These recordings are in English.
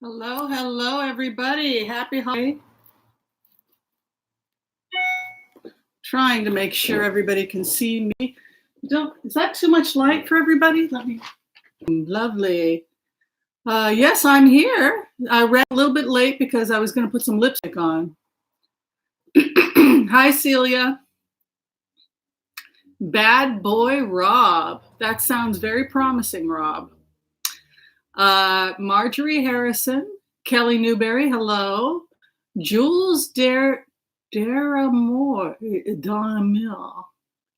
Hello, hello, everybody. Happy holiday. Trying to make sure everybody can see me. Is that too much light for everybody? Lovely. Yes, I'm here. I ran a little bit late because I was going to put some lipstick on. Hi, Celia. Bad boy Rob. That sounds very promising, Rob. Marjorie Harrison. Kelly Newberry, hello. Jules Daramore,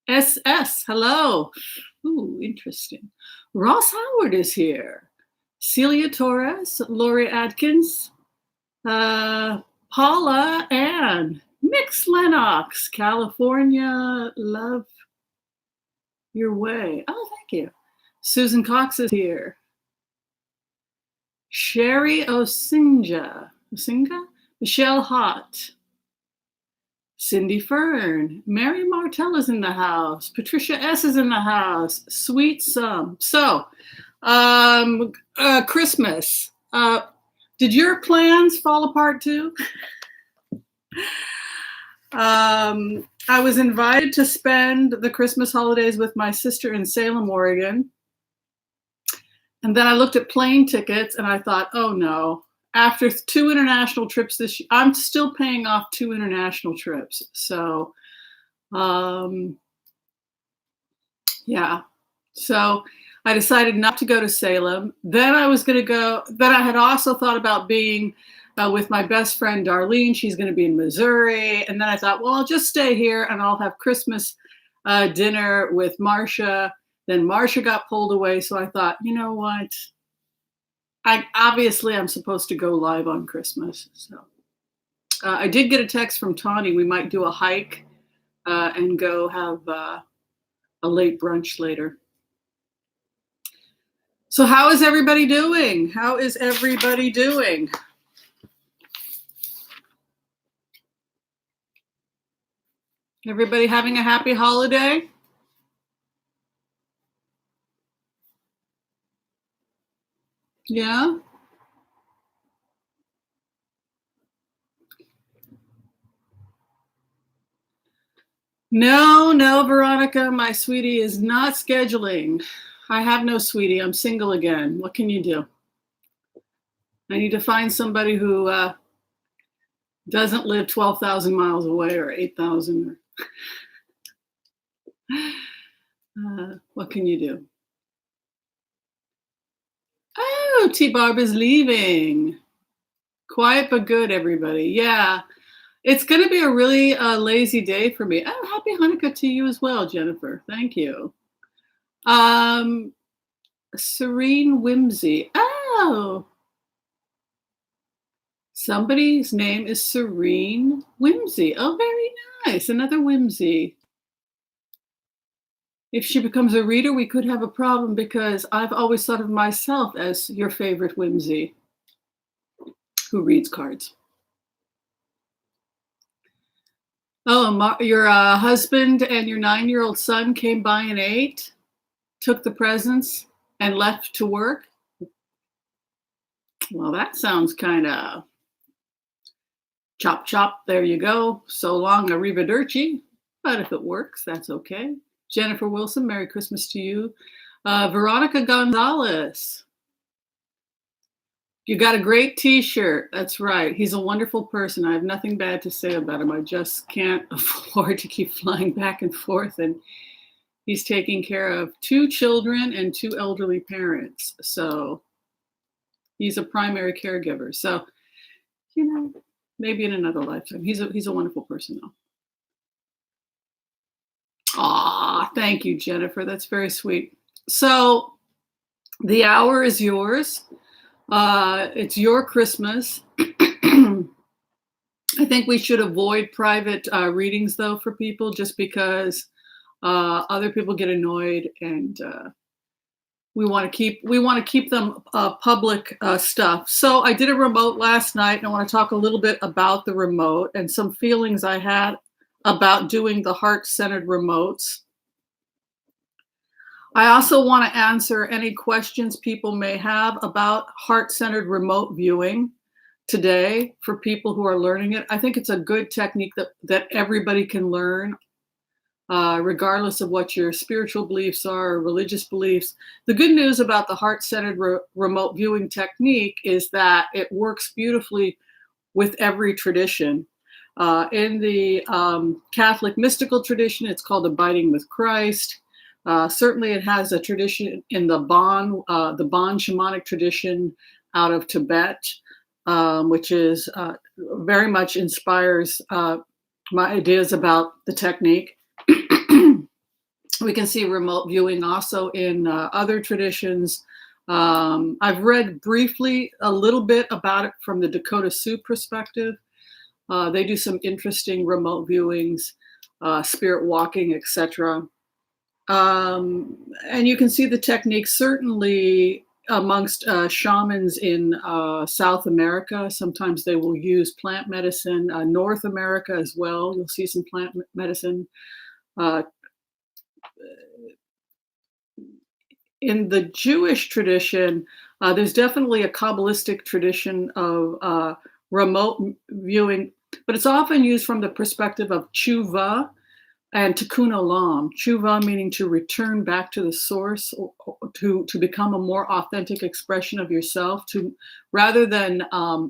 SS, hello. Ooh, interesting. Ross Howard is here. Celia Torres, Lori Adkins, Paula Ann, Mix Lennox, California, love your way. Oh, thank you. Susan Cox is here. Sherry Osinga, Michelle Hott, Cindy Fern, Mary Martell is in the house, Patricia S is in the house, Sweet Some. So, Christmas. Did your plans fall apart too? I was invited to spend the Christmas holidays with my sister in Salem, Oregon. And then I looked at plane tickets and I thought, oh no, after 2 international trips this year, I'm still paying off 2 international trips. So, yeah. So I decided not to go to Salem. Then I was going to go, then I had also thought about being with my best friend, Darlene. She's going to be in Missouri. And then I thought, well, I'll just stay here and I'll have Christmas dinner with Marcia. Then Marcia got pulled away. So I thought, you know what? I'm supposed to go live on Christmas. So I did get a text from Tawny. We might do a hike and go have a late brunch later. So how is everybody doing? How is everybody doing? Everybody having a happy holiday? Yeah. No, Veronica, my sweetie is not scheduling. I have no sweetie. I'm single again. What can you do? I need to find somebody who doesn't live 12,000 miles away or 8,000. What can you do? Oh, T-Barb is leaving. Quiet but good, everybody. Yeah, it's going to be a really lazy day for me. Oh, happy Hanukkah to you as well, Jennifer. Thank you. Serene Whimsy. Oh, somebody's name is Serene Whimsy. Oh, very nice. Another Whimsy. If she becomes a reader, we could have a problem because I've always thought of myself as your favorite Whimsy who reads cards. Oh, your husband and your 9-year-old son came by and ate, took the presents, and left to work. Well, that sounds kind of chop, chop, there you go. So long, arrivederci. But if it works, that's okay. Jennifer Wilson, Merry Christmas to you. Veronica Gonzalez. You got a great t-shirt. That's right. He's a wonderful person. I have nothing bad to say about him. I just can't afford to keep flying back and forth. And he's taking care of 2 children and 2 elderly parents. So he's a primary caregiver. So, you know, maybe in another lifetime. He's a wonderful person, though. Aw, thank you, Jennifer. That's very sweet. So the hour is yours. It's your Christmas. I think we should avoid private readings, though, for people, just because other people get annoyed, and we want to keep them public stuff. So I did a remote last night, and I want to talk a little bit about the remote and some feelings I had about doing the heart-centered remotes. I also want to answer any questions people may have about heart-centered remote viewing today for people who are learning it. I think it's a good technique that everybody can learn, regardless of what your spiritual beliefs are or religious beliefs. The good news about the heart-centered remote viewing technique is that it works beautifully with every tradition. In the Catholic mystical tradition, it's called Abiding with Christ. Certainly, it has a tradition in the Bon shamanic tradition out of Tibet, which is very much inspires my ideas about the technique. We can see remote viewing also in other traditions. I've read briefly a little bit about it from the Dakota Sioux perspective. They do some interesting remote viewings, spirit walking, etc. And you can see the technique certainly amongst shamans in South America. Sometimes they will use plant medicine. North America as well, you'll see some plant medicine. In the Jewish tradition, there's definitely a Kabbalistic tradition of remote viewing, but it's often used from the perspective of tshuva and tikkun olam. Tshuva meaning to return back to the source, or to become a more authentic expression of yourself, rather than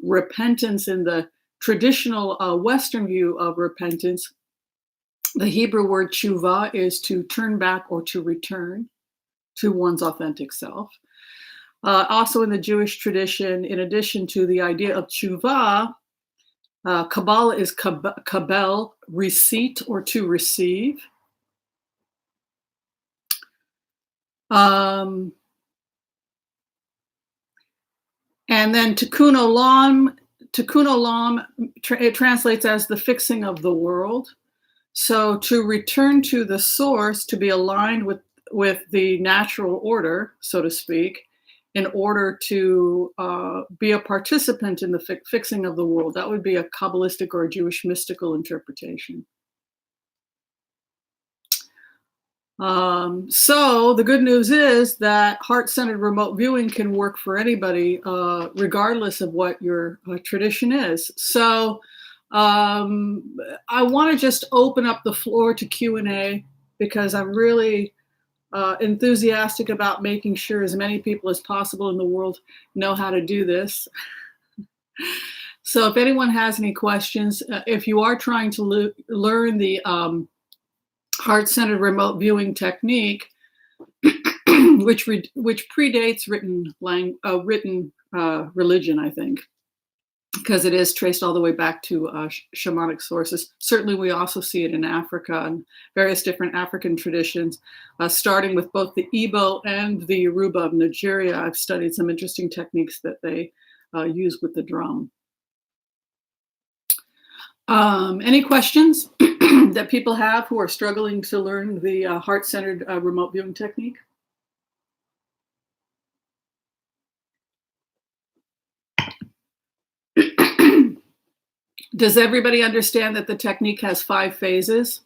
repentance in the traditional Western view of repentance. The Hebrew word tshuva is to turn back or to return to one's authentic self. Also in the Jewish tradition, in addition to the idea of tshuva, Kabbalah is kabel, receipt or to receive. And then tikkun olam, it translates as the fixing of the world. So to return to the source, to be aligned with the natural order, so to speak, in order to be a participant in the fixing of the world. That would be a Kabbalistic or a Jewish mystical interpretation. So the good news is that heart-centered remote viewing can work for anybody, regardless of what your tradition is. So I want to just open up the floor to Q&A, because I'm really enthusiastic about making sure as many people as possible in the world know how to do this. So if anyone has any questions, if you are trying to learn the heart-centered remote viewing technique, which predates written religion, I think, because it is traced all the way back to shamanic sources. Certainly, we also see it in Africa and various different African traditions, starting with both the Igbo and the Yoruba of Nigeria. I've studied some interesting techniques that they use with the drum. Any questions that people have who are struggling to learn the heart-centered remote viewing technique? Does everybody understand that the technique has 5 phases?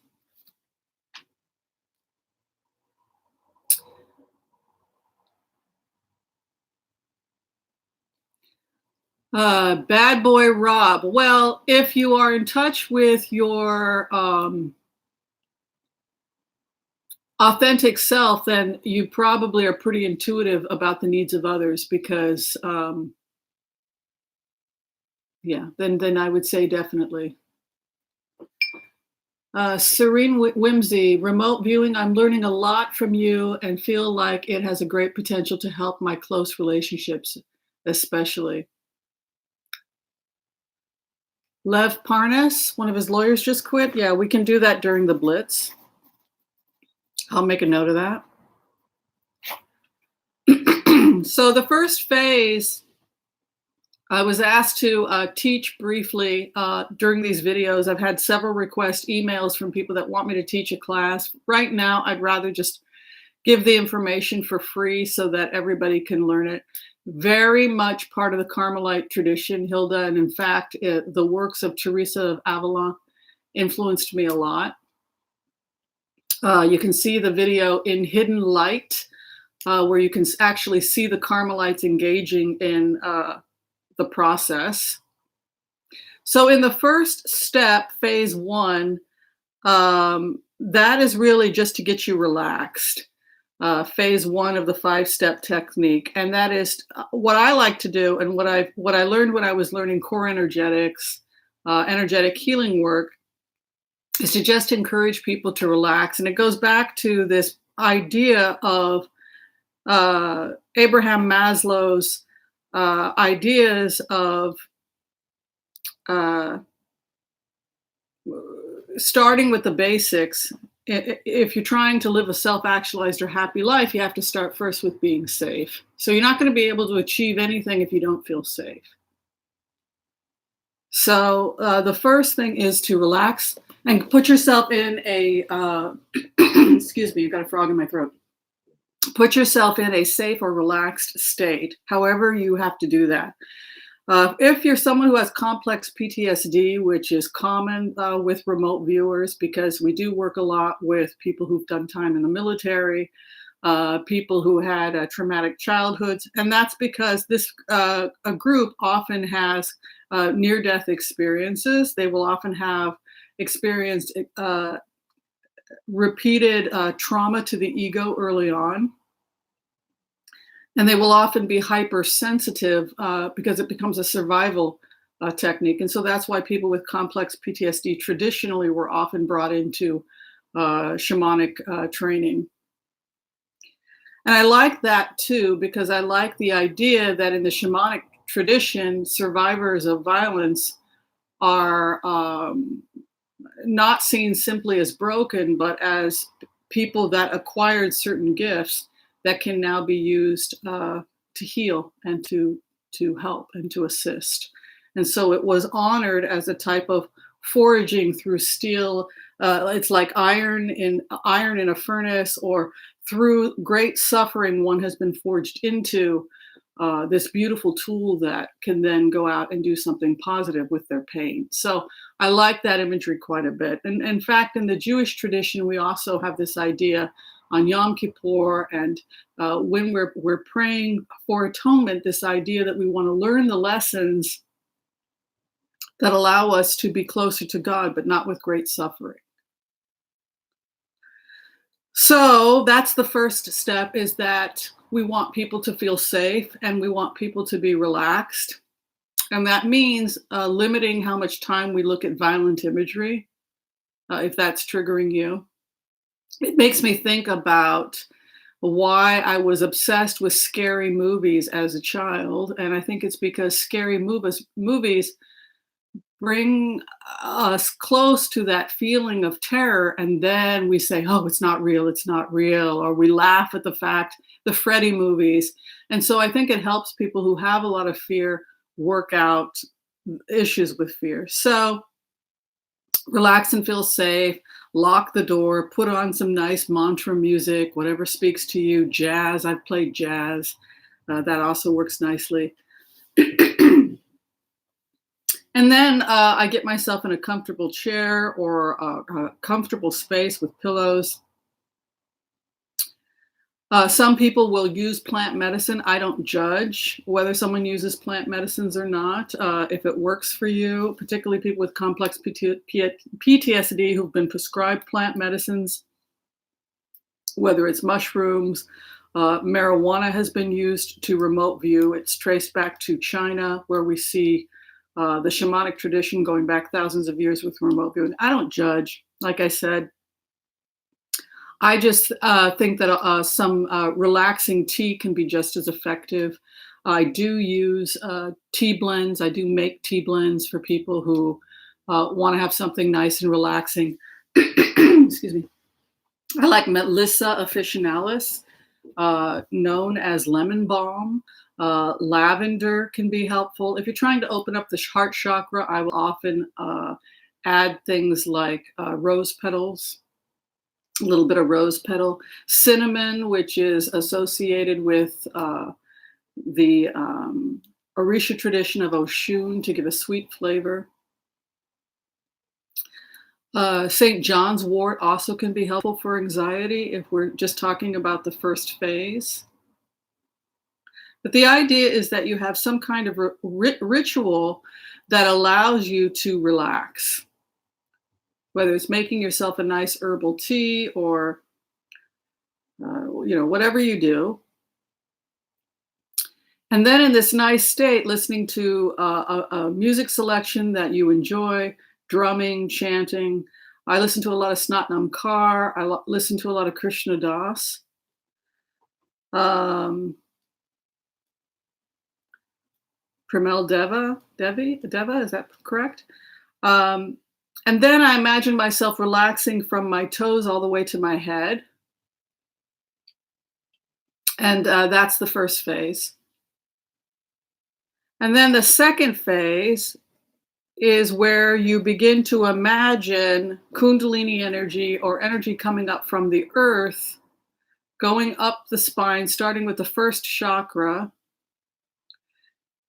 Bad boy Rob. Well, if you are in touch with your authentic self, then you probably are pretty intuitive about the needs of others, because yeah, then I would say definitely. Serene Whimsy, remote viewing, I'm learning a lot from you and feel like it has a great potential to help my close relationships, especially. Lev Parnas, one of his lawyers just quit. Yeah, we can do that during the Blitz. I'll make a note of that. So the first phase, I was asked to teach briefly during these videos. I've had several emails from people that want me to teach a class. Right now, I'd rather just give the information for free so that everybody can learn it. Very much part of the Carmelite tradition, Hilda, and in fact, the works of Teresa of Avila influenced me a lot. You can see the video in Hidden Light where you can actually see the Carmelites engaging in the process. So in the first step, phase one, that is really just to get you relaxed. Phase one of the 5-step technique, and that is what I like to do, and what I learned when I was learning core energetics, energetic healing work, is to just encourage people to relax. And it goes back to this idea of Abraham Maslow's ideas of starting with the basics. If you're trying to live a self-actualized or happy life, you have to start first with being safe. So you're not going to be able to achieve anything if you don't feel safe. So the first thing is to relax and put yourself in a, excuse me, I've got a frog in my throat. Put yourself in a safe or relaxed state, however you have to do that. If you're someone who has complex PTSD, which is common with remote viewers, because we do work a lot with people who've done time in the military, people who had traumatic childhoods, and that's because this a group often has near-death experiences. They will often have experienced repeated trauma to the ego early on. And they will often be hypersensitive because it becomes a survival technique. And so that's why people with complex PTSD traditionally were often brought into shamanic training. And I like that too, because I like the idea that in the shamanic tradition, survivors of violence are not seen simply as broken, but as people that acquired certain gifts that can now be used to heal and to help and to assist. And so it was honored as a type of foraging through steel. It's like iron in a furnace, or through great suffering, one has been forged into this beautiful tool that can then go out and do something positive with their pain. So I like that imagery quite a bit. And in fact, in the Jewish tradition, we also have this idea on Yom Kippur, and when we're praying for atonement, this idea that we want to learn the lessons that allow us to be closer to God, but not with great suffering. So that's the first step, is that we want people to feel safe and we want people to be relaxed. And that means limiting how much time we look at violent imagery, if that's triggering you. It makes me think about why I was obsessed with scary movies as a child. And I think it's because scary movies bring us close to that feeling of terror. And then we say, oh, it's not real, it's not real. Or we laugh at the Freddy movies. And so I think it helps people who have a lot of fear work out issues with fear. So relax and feel safe, lock the door, put on some nice mantra music, whatever speaks to you. Jazz, I've played jazz. That also works nicely. And then I get myself in a comfortable chair or a comfortable space with pillows. Some people will use plant medicine. I don't judge whether someone uses plant medicines or not. If it works for you, particularly people with complex PTSD who've been prescribed plant medicines, whether it's mushrooms, marijuana has been used to remote view. It's traced back to China, where we see the shamanic tradition going back thousands of years with remote viewing. I don't judge. Like I said, I just think that some relaxing tea can be just as effective. I do use tea blends. I do make tea blends for people who want to have something nice and relaxing. Excuse me. I like Melissa officinalis, known as lemon balm. Lavender can be helpful. If you're trying to open up the heart chakra, I will often add things like rose petals, a little bit of rose petal, cinnamon, which is associated with the Orisha tradition of Oshun to give a sweet flavor. St. John's wort also can be helpful for anxiety if we're just talking about the first phase. But the idea is that you have some kind of ritual that allows you to relax, whether it's making yourself a nice herbal tea or whatever you do. And then in this nice state, listening to a music selection that you enjoy, drumming, chanting. I listen to a lot of Snotnam Kaur. I listen to a lot of Krishna Das. Pramel Deva, is that correct? And then I imagine myself relaxing from my toes all the way to my head. And that's the first phase. And then the second phase is where you begin to imagine Kundalini energy or energy coming up from the earth, going up the spine, starting with the first chakra.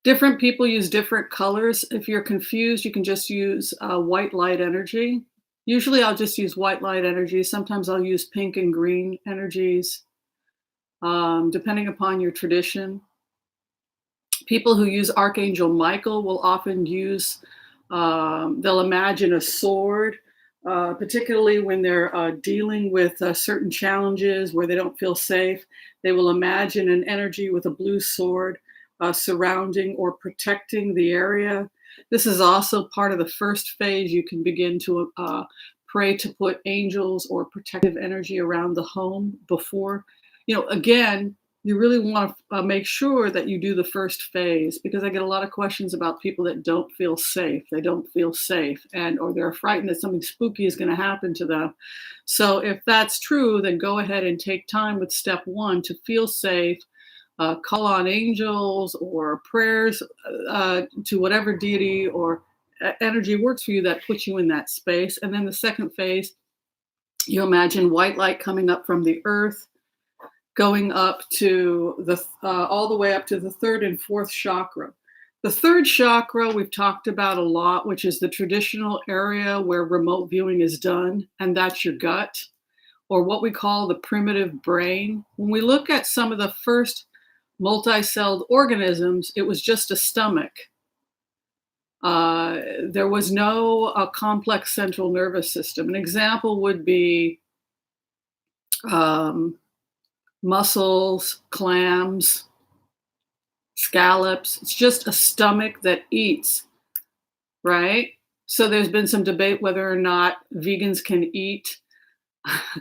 Different people use different colors. If you're confused, you can just use white light energy. Usually I'll just use white light energy. Sometimes I'll use pink and green energies, depending upon your tradition. People who use Archangel Michael will often use, they'll imagine a sword, particularly when they're dealing with certain challenges where they don't feel safe. They will imagine an energy with a blue sword surrounding or protecting the area. This is also part of the first phase. You can begin to pray to put angels or protective energy around the home before. Again, you really want to make sure that you do the first phase, because I get a lot of questions about people that don't feel safe. They don't feel safe, or they're frightened that something spooky is going to happen to them. So if that's true, then go ahead and take time with step one to feel safe. Call on angels or prayers to whatever deity or energy works for you that puts you in that space. And then the second phase, you imagine white light coming up from the earth, going up to all the way up to the third and fourth chakra. The third chakra we've talked about a lot, which is the traditional area where remote viewing is done, and that's your gut, or what we call the primitive brain. When we look at some of the first multi-celled organisms, it was just a stomach. There was no complex central nervous system. An example would be mussels, clams, scallops. It's just a stomach that eats, right? So there's been some debate whether or not vegans can eat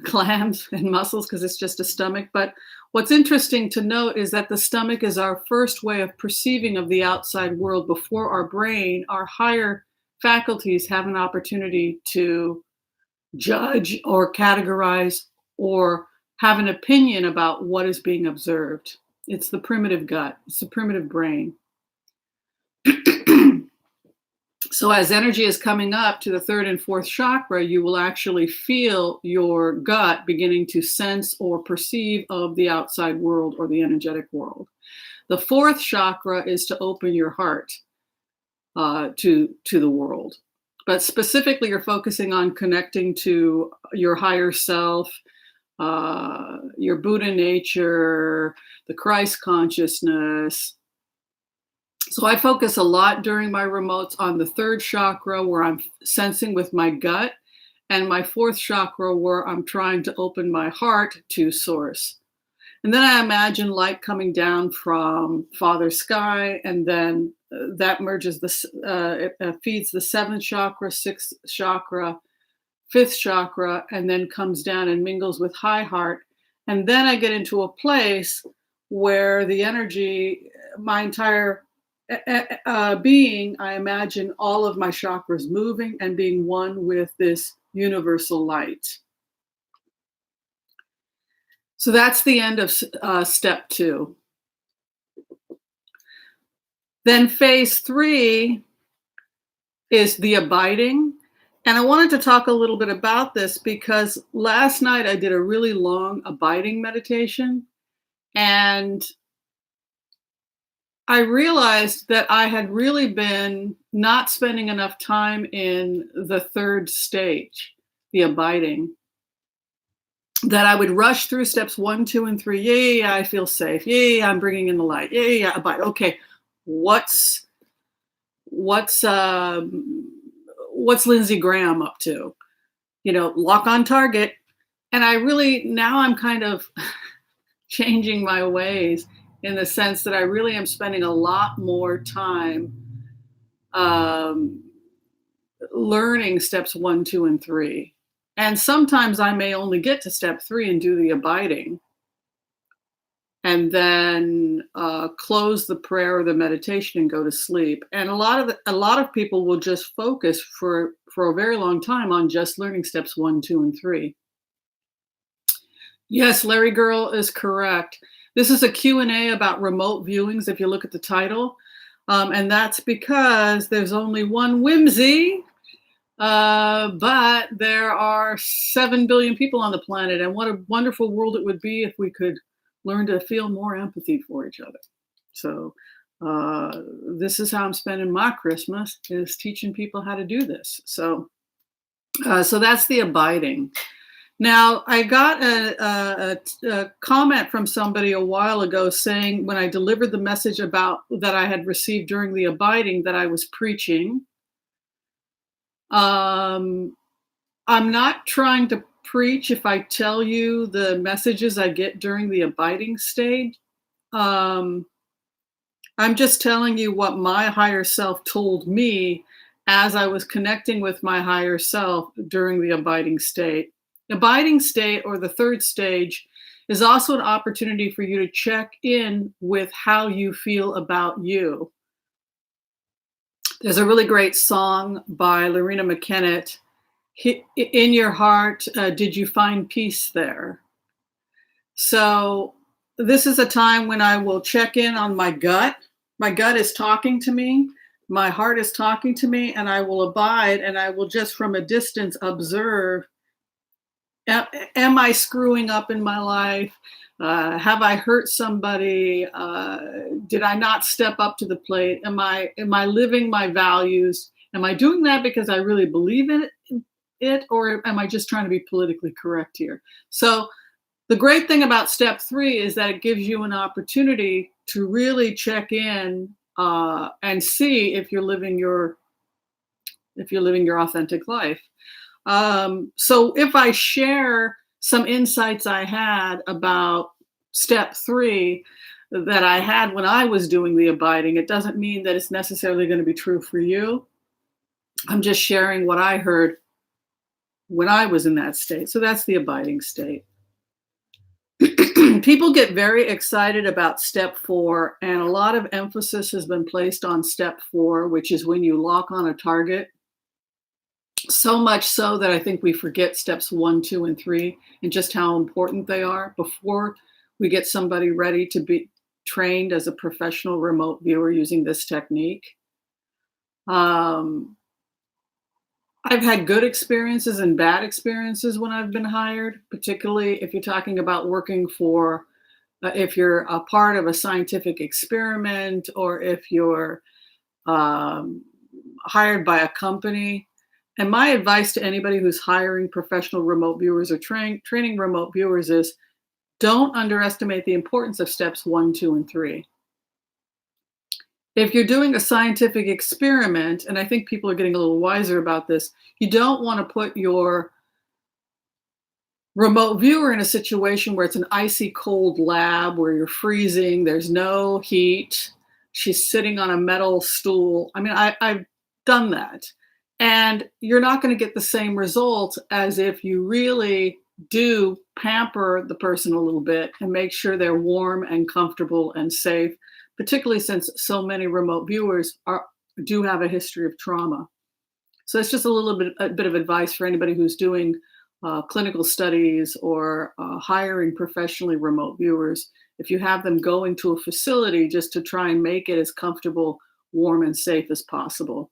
clams and mussels because it's just a stomach. But what's interesting to note is that the stomach is our first way of perceiving of the outside world before our brain, our higher faculties have an opportunity to judge or categorize or have an opinion about what is being observed. It's the primitive gut. It's the primitive brain. So as energy is coming up to the third and fourth chakra, you will actually feel your gut beginning to sense or perceive of the outside world or the energetic world. The fourth chakra is to open your heart to the world. But specifically, you're focusing on connecting to your higher self, your Buddha nature, the Christ consciousness. So I focus a lot during my remotes on the third chakra where I'm sensing with my gut, and my fourth chakra where I'm trying to open my heart to source. And then I imagine light coming down from Father Sky, and then that merges it feeds the seventh chakra, sixth chakra, fifth chakra, and then comes down and mingles with high heart. And then I get into a place where the energy, my entire being, I imagine all of my chakras moving and being one with this universal light. So that's the end of step 2. Then phase 3 is the abiding. And I wanted to talk a little bit about this because last night I did a really long abiding meditation, and I realized that I had really been not spending enough time in the third stage, the abiding. that I would rush through steps 1, 2, and 3. Yeah, yeah, yeah, I feel safe. Yeah, yeah, yeah, I'm bringing in the light. Yeah, yeah, yeah, abide. Okay, what's what's um, what's Lindsey Graham up to? Lock on target. And I really now I'm kind of changing my ways in the sense that I really am spending a lot more time um, learning steps 1, 2, and 3. And sometimes I may only get to step 3 and do the abiding, and then close the prayer or the meditation and go to sleep. And a lot of people will just focus for a very long time on just learning steps 1, 2, and 3. Yes, Larry Girl is correct. This is a Q&A about remote viewings, if you look at the title. And that's because there's only one Whimsy, but there are 7 billion people on the planet. And what a wonderful world it would be if we could learn to feel more empathy for each other. So this is how I'm spending my Christmas, is teaching people how to do this. So that's the abiding. Now, I got a comment from somebody a while ago saying when I delivered the message about that I had received during the abiding that I was preaching. I'm not trying to preach if I tell you the messages I get during the abiding stage. I'm just telling you what my higher self told me as I was connecting with my higher self during the abiding state. Abiding state, or the third stage, is also an opportunity for you to check in with how you feel about you. There's a really great song by Lorena McKennett, In Your Heart, Did You Find Peace There? So this is a time when I will check in on my gut. My gut is talking to me. My heart is talking to me, and I will abide, and I will just from a distance observe. Am I screwing up in my life? Have I hurt somebody? Did I not step up to the plate? Am I living my values? Am I doing that because I really believe in it, or am I just trying to be politically correct here? So the great thing about step 3 is that it gives you an opportunity to really check in and see if you're living your authentic life. So if I share some insights I had about step 3 that I had when I was doing the abiding, it doesn't mean that it's necessarily going to be true for you. I'm just sharing what I heard when I was in that state. So that's the abiding state. People get very excited about step 4, and a lot of emphasis has been placed on step 4, which is when you lock on a target. So much so that I think we forget steps 1, 2, and 3 and just how important they are before we get somebody ready to be trained as a professional remote viewer using this technique. I've had good experiences and bad experiences when I've been hired, particularly if you're talking about working for, if you're a part of a scientific experiment, or if you're hired by a company. And my advice to anybody who's hiring professional remote viewers or training remote viewers is don't underestimate the importance of steps 1, 2, and 3. If you're doing a scientific experiment, and I think people are getting a little wiser about this, you don't want to put your remote viewer in a situation where it's an icy cold lab where you're freezing, there's no heat, she's sitting on a metal stool. I mean, I've done that. And you're not going to get the same result as if you really do pamper the person a little bit and make sure they're warm and comfortable and safe, particularly since so many remote viewers do have a history of trauma. So it's just a bit of advice for anybody who's doing clinical studies or hiring professionally remote viewers. If you have them going to a facility, just to try and make it as comfortable, warm, and safe as possible.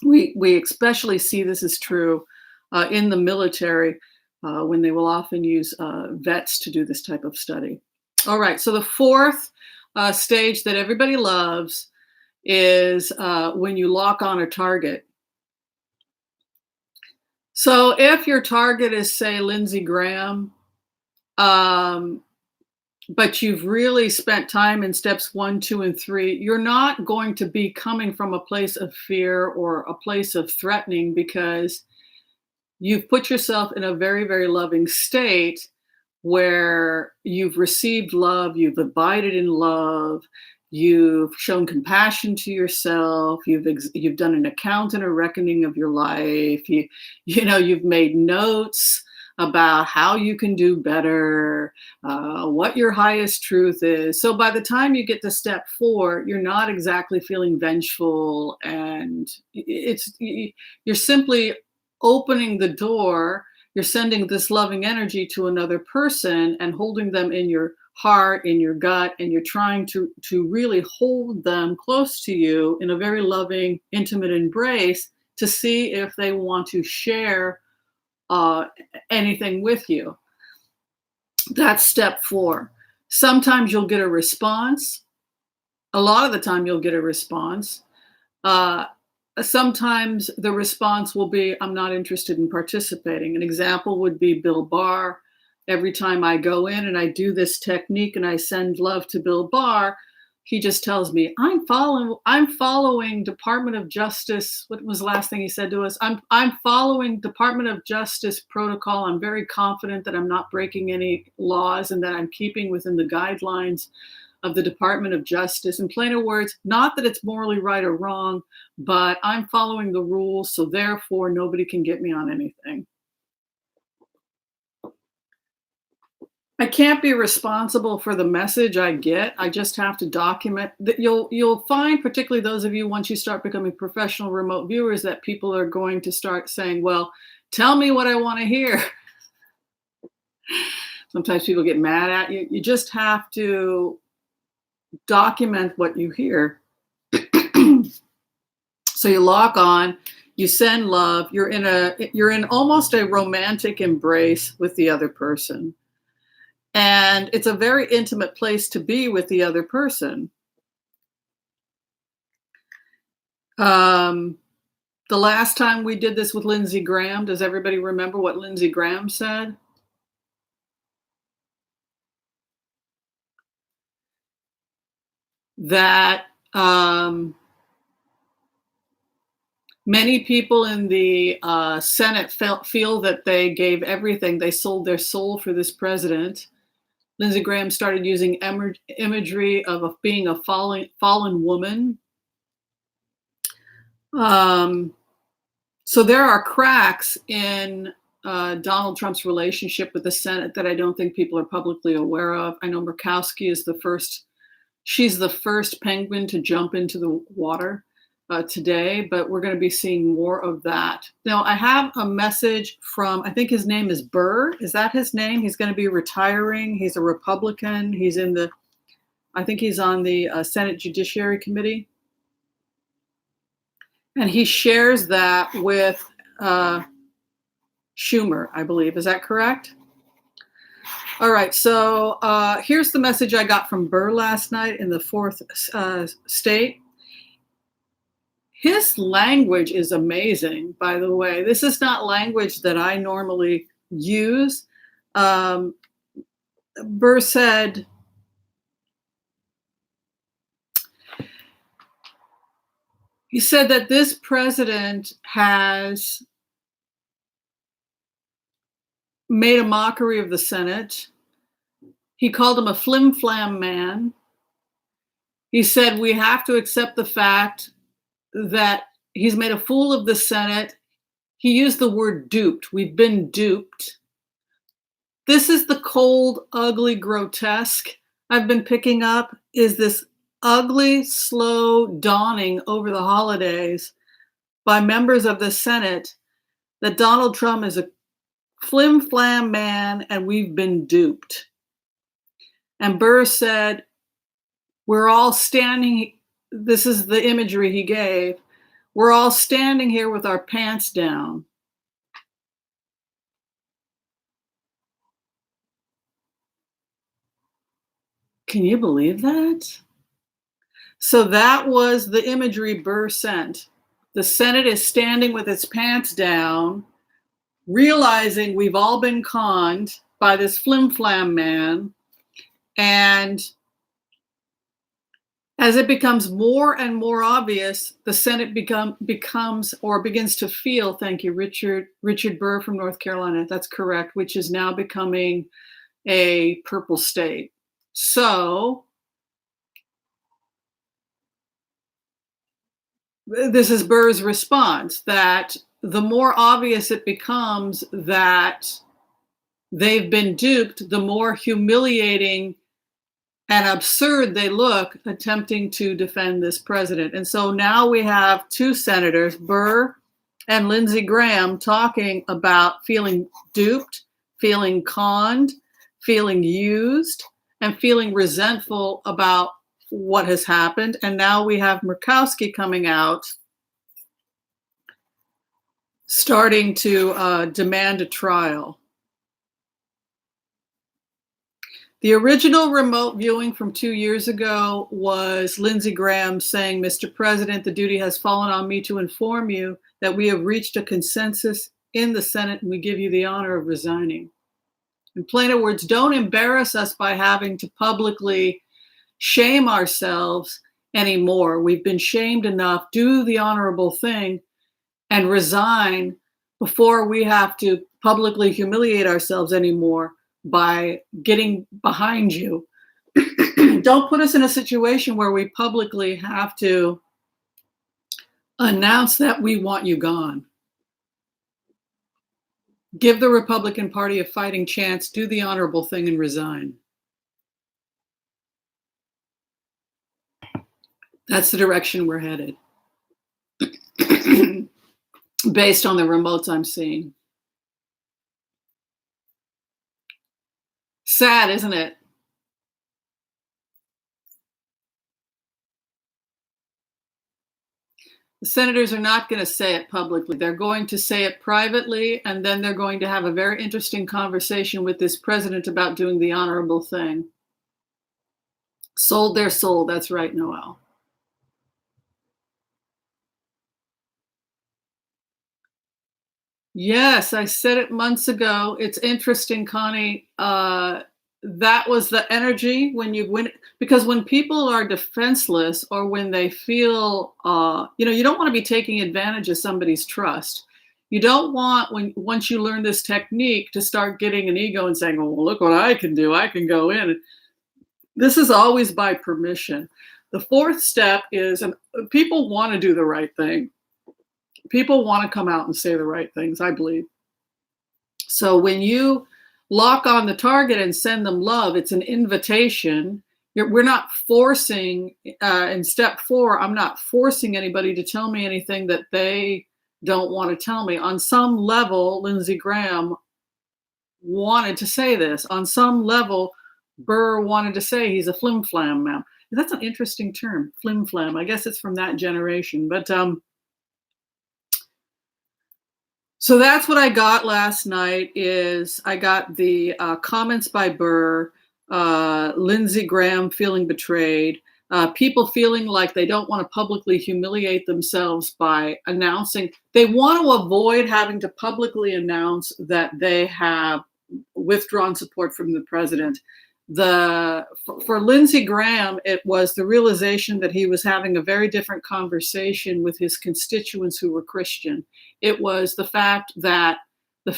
We especially see this is true in the military when they will often use vets to do this type of study. All right, so the fourth stage that everybody loves is when you lock on a target. So if your target is, say, Lindsey Graham, Um, but you've really spent time in steps 1, 2, and 3, you're not going to be coming from a place of fear or a place of threatening because you've put yourself in a very, very loving state where you've received love, you've abided in love, you've shown compassion to yourself, you've done an account and a reckoning of your life, you've made notes about how you can do better, what your highest truth is. So by the time you get to step 4, you're not exactly feeling vengeful, and you're simply opening the door. You're sending this loving energy to another person and holding them in your heart, in your gut, and you're trying to really hold them close to you in a very loving, intimate embrace to see if they want to share anything with you. That's step 4. Sometimes you'll get a response. A lot of the time you'll get a response. Sometimes the response will be, I'm not interested in participating. An example would be Bill Barr. Every time I go in and I do this technique and I send love to Bill Barr, he just tells me, I'm following Department of Justice. What was the last thing he said to us? I'm following Department of Justice protocol. I'm very confident that I'm not breaking any laws and that I'm keeping within the guidelines of the Department of Justice. In plainer words, not that it's morally right or wrong, but I'm following the rules, so therefore nobody can get me on anything. I can't be responsible for the message I get. I just have to document that. You'll find, particularly those of you, once you start becoming professional remote viewers, that people are going to start saying, well, tell me what I want to hear. Sometimes people get mad at you. You just have to document what you hear. So you lock on, you send love, you're in almost a romantic embrace with the other person. And it's a very intimate place to be with the other person. The last time we did this with Lindsey Graham, does everybody remember what Lindsey Graham said? That many people in the Senate feel that they gave everything. They sold their soul for this president. Lindsey Graham started using imagery of being a fallen woman. So there are cracks in Donald Trump's relationship with the Senate that I don't think people are publicly aware of. I know Murkowski is she's the first penguin to jump into the water today, but we're going to be seeing more of that. Now, I have a message from, I think his name is Burr. Is that his name? He's going to be retiring. He's a Republican. I think he's on the Senate Judiciary Committee. And he shares that with Schumer, I believe. Is that correct? All right, so here's the message I got from Burr last night in the 4th state. His language is amazing, by the way. This is not language that I normally use. Burr said, he said that this president has made a mockery of the Senate. He called him a flim-flam man. He said we have to accept the fact that he's made a fool of the Senate. He used the word duped. We've been duped. This is the cold, ugly, grotesque I've been picking up, is this ugly, slow dawning over the holidays by members of the Senate that Donald Trump is a flim-flam man and we've been duped. And Burr said, we're all standing, this is the imagery he gave, we're all standing here with our pants down. Can you believe that? So that was the imagery Burr sent. The Senate is standing with its pants down, realizing we've all been conned by this flim-flam man. And as it becomes more and more obvious, the Senate becomes or begins to feel, thank you, Richard Burr from North Carolina, that's correct, which is now becoming a purple state. So this is Burr's response, that the more obvious it becomes that they've been duped, the more humiliating and absurd they look attempting to defend this president. And so now we have two senators, Burr and Lindsey Graham, talking about feeling duped, feeling conned, feeling used, and feeling resentful about what has happened. And now we have Murkowski coming out, starting to demand a trial. The original remote viewing from 2 years ago was Lindsey Graham saying, "Mr. President, the duty has fallen on me to inform you that we have reached a consensus in the Senate and we give you the honor of resigning." In plainer words, don't embarrass us by having to publicly shame ourselves anymore. We've been shamed enough. Do the honorable thing and resign before we have to publicly humiliate ourselves anymore by getting behind you. Don't put us in a situation where we publicly have to announce that we want you gone. Give the Republican Party a fighting chance, do the honorable thing, and resign. That's the direction we're headed, based on the remotes I'm seeing. Sad, isn't it? The senators are not going to say it publicly. They're going to say it privately, and then they're going to have a very interesting conversation with this president about doing the honorable thing. Sold their soul. That's right, Noel. Yes, I said it months ago. It's interesting, Connie. That was the energy when you win, because when people are defenseless or when they feel, you don't want to be taking advantage of somebody's trust. You don't want, once you learn this technique, to start getting an ego and saying, "Well, look what I can do. I can go in." This is always by permission. The fourth step is, and people want to do the right thing. People want to come out and say the right things, I believe. So when you lock on the target and send them love, it's an invitation. We're not forcing, in step 4, I'm not forcing anybody to tell me anything that they don't want to tell me. On some level, Lindsey Graham wanted to say this. On some level, Burr wanted to say he's a flim-flam man. That's an interesting term, flim-flam. I guess it's from that generation. But so that's what I got last night. Is I got the comments by Burr, Lindsey Graham feeling betrayed, people feeling like they don't want to publicly humiliate themselves by announcing. They want to avoid having to publicly announce that they have withdrawn support from the president. For Lindsey Graham, it was the realization that he was having a very different conversation with his constituents who were Christian. It was the fact that the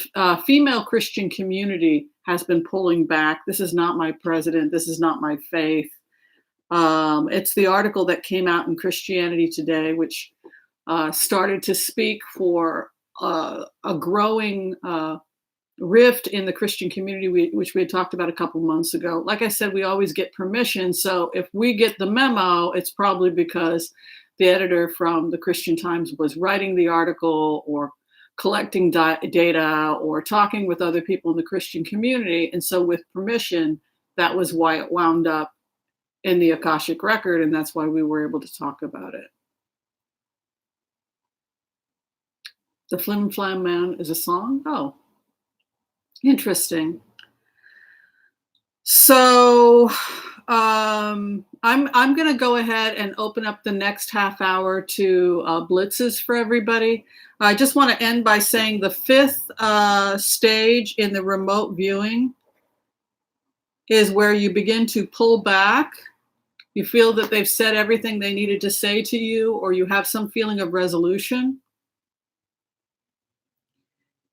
female Christian community has been pulling back. This is not my president. This is not my faith. It's the article that came out in Christianity Today, which started to speak for a growing rift in the Christian community, which we had talked about a couple months ago. Like I said, we always get permission. So if we get the memo, it's probably because the editor from the Christian Times was writing the article or collecting data or talking with other people in the Christian community. And so with permission, that was why it wound up in the Akashic record. And that's why we were able to talk about it. The Flim Flam Man is a song? Oh, interesting. So I'm going to go ahead and open up the next half hour to blitzes for everybody. I just want to end by saying the fifth stage in the remote viewing is where you begin to pull back. You feel that they've said everything they needed to say to you, or you have some feeling of resolution.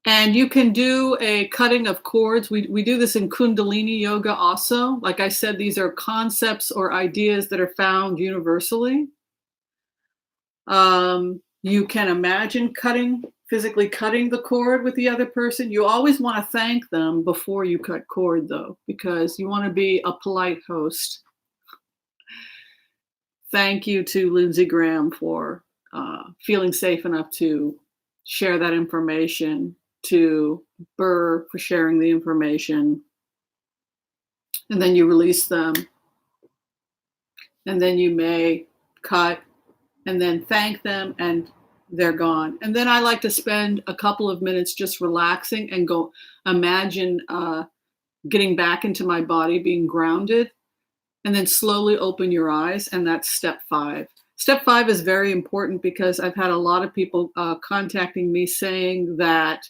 And you can do a cutting of cords. We do this in Kundalini yoga also. Like I said, these are concepts or ideas that are found universally. You can imagine physically cutting the cord with the other person. You always want to thank them before you cut cord, though, because you want to be a polite host. Thank you to Lindsey Graham for feeling safe enough to share that information, to Burr for sharing the information, and then you release them, and then you may cut, and then thank them, and they're gone. And then I like to spend a couple of minutes just relaxing and go imagine getting back into my body, being grounded, and then slowly open your eyes, and that's step 5. Step 5 is very important because I've had a lot of people contacting me saying that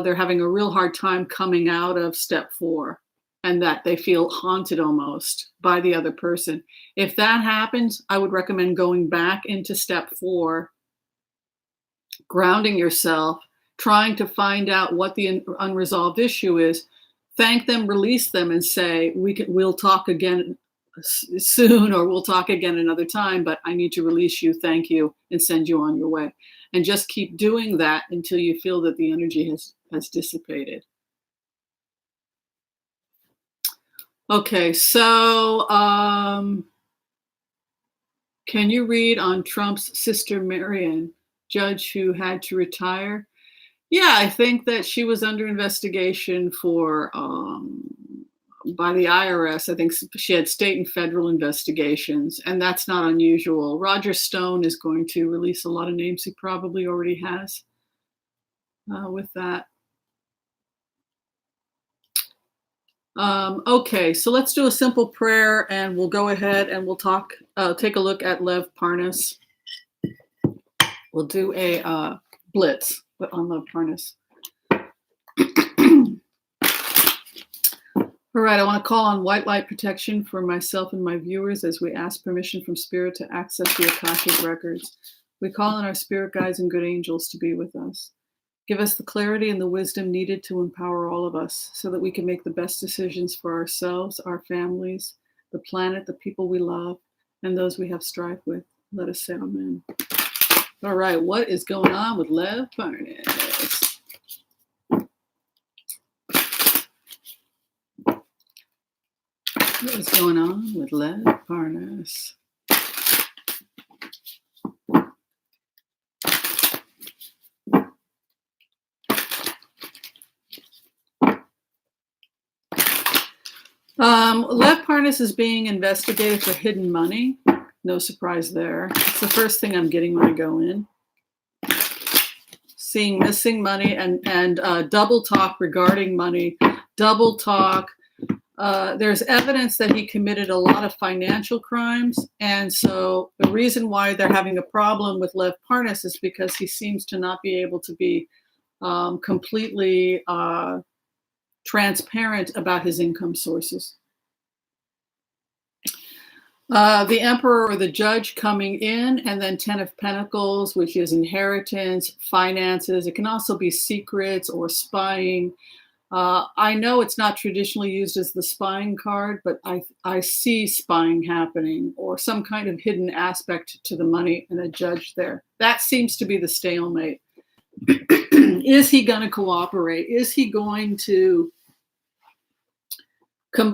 they're having a real hard time coming out of step 4 and that they feel haunted almost by the other person. If that happens, I would recommend going back into step 4, grounding yourself, trying to find out what the unresolved issue is. Thank them, release them, and say, we'll talk again soon, or we'll talk again another time, but I need to release you, thank you, and send you on your way. And just keep doing that until you feel that the energy has dissipated. Okay, so can you read on Trump's sister Marion, judge who had to retire? Yeah, I think that she was under investigation for by the IRS. I think she had state and federal investigations, and that's not unusual. Roger Stone is going to release a lot of names he probably already has with that. Okay, so let's do a simple prayer, and we'll go ahead and we'll take a look at Lev Parnas. We'll do a blitz on Lev Parnas. All right, I want to call on white light protection for myself and my viewers as we ask permission from Spirit to access the Akashic records. We call on our spirit guides and good angels to be with us. Give us the clarity and the wisdom needed to empower all of us so that we can make the best decisions for ourselves, our families, the planet, the people we love, and those we have strife with. Let us say amen. All right, what is going on with Lev Parnas? What is going on with Lev Parnas? Lev Parnas is being investigated for hidden money. No surprise there. It's the first thing I'm getting when I go in. Seeing missing money and double talk regarding money. Double talk. There's evidence that he committed a lot of financial crimes. And so the reason why they're having a problem with Lev Parnas is because he seems to not be able to be completely transparent about his income sources. The emperor or the judge coming in, and then 10 of Pentacles, which is inheritance, finances. It can also be secrets or spying. I know it's not traditionally used as the spying card, but I see spying happening or some kind of hidden aspect to the money and a judge there. That seems to be the stalemate. Is he going to cooperate? Is he going to